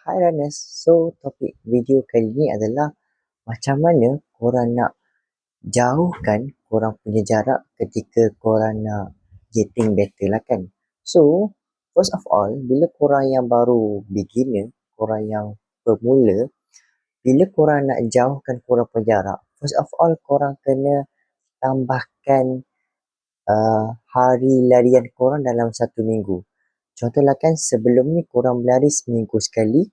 Hai Ranas, so topik video kali ni adalah macam mana korang nak jauhkan korang punya jarak ketika korang nak getting better lah kan. So, first of all, bila korang yang baru beginner, korang yang pemula, bila korang nak jauhkan korang punya jarak, first of all korang kena tambahkan hari larian korang dalam satu minggu. Contohlah kan sebelum ni korang berlari seminggu sekali.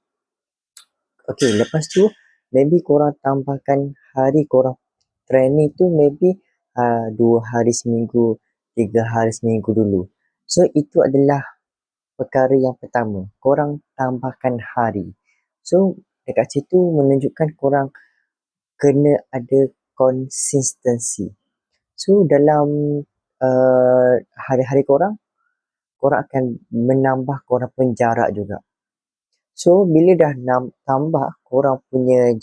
Okey, lepas tu maybe korang tambahkan hari korang training tu maybe 2 hari seminggu, 3 hari seminggu dulu. So itu adalah perkara yang pertama. Korang tambahkan hari. So dekat situ menunjukkan korang kena ada consistency. So dalam hari-hari korang akan menambah korang punya jarak juga. So, bila dah tambah korang punya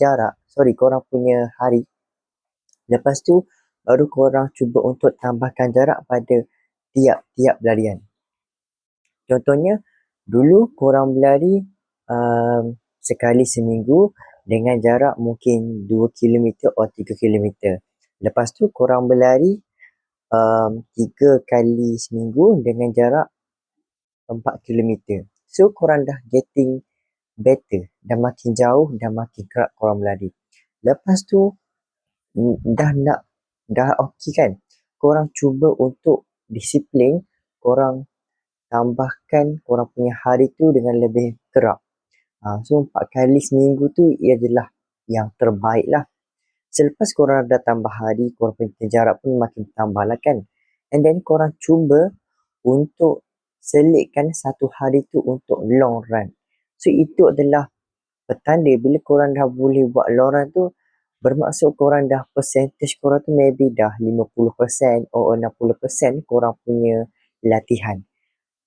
korang punya hari, lepas tu baru korang cuba untuk tambahkan jarak pada tiap-tiap larian. Contohnya, dulu korang berlari sekali seminggu dengan jarak mungkin 2 km atau 3 km. Lepas tu korang berlari 3 kali seminggu dengan jarak 4 km. So, korang dah getting better. Dah makin jauh, dah makin kerap korang berlari. Lepas tu, dah okey kan? Korang cuba untuk disiplin, korang tambahkan korang punya hari tu dengan lebih kerap. So, 4 kali seminggu tu ia adalah yang terbaik lah. Selepas korang dah tambah hari, korang punya jarak pun makin tambah lah kan? And then korang cuba untuk selitkan satu hari tu untuk long run. So itu adalah petanda bila korang dah boleh buat long run tu, bermaksud korang dah percentage korang tu maybe dah 50% atau 60% korang punya latihan.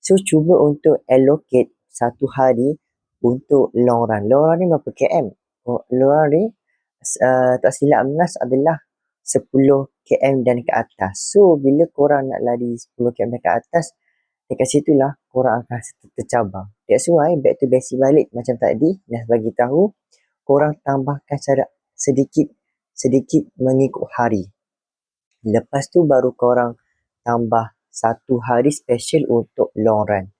So cuba untuk allocate satu hari untuk long run. Long run ni berapa km? Long run ni tak silap Nas adalah 10 km dan ke atas. So bila korang nak lari 10 km dan ke atas, dekat situlah korang akan tercabar. That's why back to basic balik macam tadi, Nas bagi tahu korang tambahkan sedikit mengikut hari. Lepas tu baru korang tambah satu hari special untuk long run.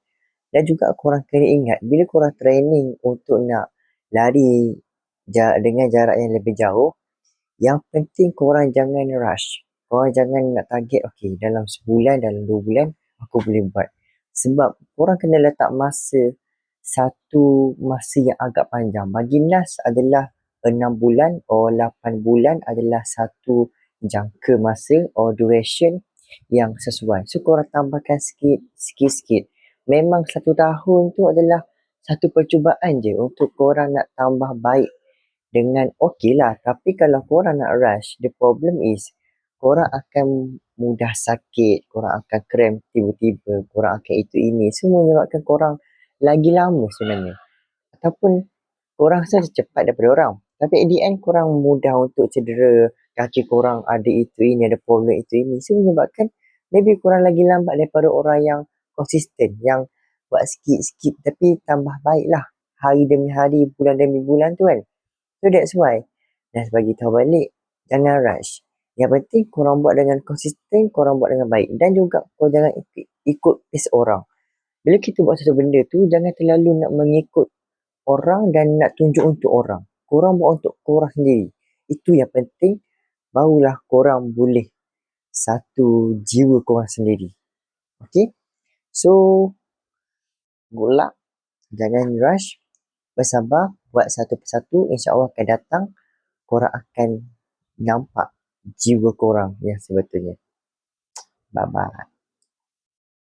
Dan juga korang kena ingat bila korang training untuk nak lari dengan jarak yang lebih jauh, yang penting korang jangan rush. Korang jangan nak target dalam sebulan, dalam 2 bulan aku boleh buat. Sebab korang kena letak satu masa yang agak panjang. Bagi Nas adalah 6 bulan atau 8 bulan adalah satu jangka masa atau duration yang sesuai. So korang tambahkan sikit-sikit. Memang 1 tahun tu adalah satu percubaan je untuk korang nak tambah baik dengan lah. Tapi kalau korang nak rush, the problem is korang akan mudah sakit, korang akan cramp tiba-tiba, korang akan itu ini. Semua menyebabkan korang lagi lama sebenarnya. Ataupun korang saja cepat daripada orang. Tapi at the end korang mudah untuk cedera, kaki korang ada itu ini, ada problem itu ini. So menyebabkan maybe korang lagi lambat daripada orang yang konsisten, yang buat sikit-sikit tapi tambah baik lah. Hari demi hari, bulan demi bulan tu kan. So that's why Nas bagi tahu balik, jangan rush. Yang penting korang buat dengan konsisten, korang buat dengan baik. Dan juga korang jangan ikut pace orang. Bila kita buat satu benda tu, jangan terlalu nak mengikut orang dan nak tunjuk untuk orang. Korang buat untuk korang sendiri. Itu yang penting, barulah korang boleh satu jiwa korang sendiri. Okay? So, good luck. Jangan rush. Bersabar, buat satu persatu. InsyaAllah akan datang. Korang akan nampak jiwa korang yang sebetulnya. Bye-bye.